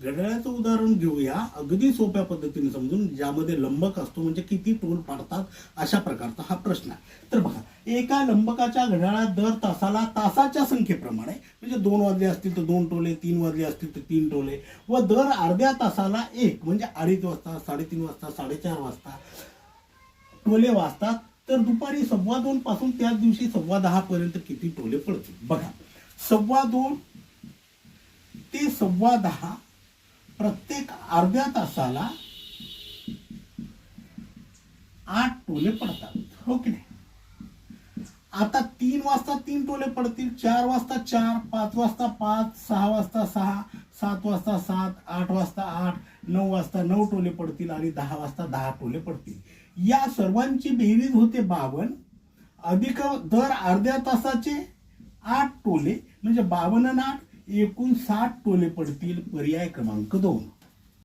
घड्याळाचं उदाहरण घेऊया अगदी सोप्या पद्धतीने समजून, ज्यामध्ये लंबक असतो म्हणजे किती टोल पाडतात अशा प्रकारचा हा प्रश्न आहे. तर बघा, एका लंबकाच्या घड्याळात दर तासाला तासाच्या संख्येप्रमाणे म्हणजे 2 वाजले असतील तर 2 टोले, 3 वाजले असतील तर 3 टोले व दर अर्ध्या तासाला 1 म्हणजे 2:30 वाजता, 3:30 वाजता, 4:30 वाजता टोले वाजतात. तर दुपारी 2:15 पासून त्याच दिवशी 10:15 पर्यंत किती टोले पडतील. बघा, 2:15 ते 10:15 प्रत्येक अर्ध्या तासाला 8 टोले पडतात, हो की नाही. आता 3 वाजता 3 टोले पडतील, 4 वाजता 4, 5 वाजता 5, 6 वाजता 6, 7 वाजता 7, 8 वाजता 8, 9 वाजता 9 टोले पडतील आणि 10 वाजता 10 टोले पडतील. या सर्वांची बेरीज होते 52 अधिक दर अर्ध्या तासाचे 8 टोले म्हणजे 52 आणि 8 एकूण 60 टोले पडतील. पर्याय क्रमांक 2.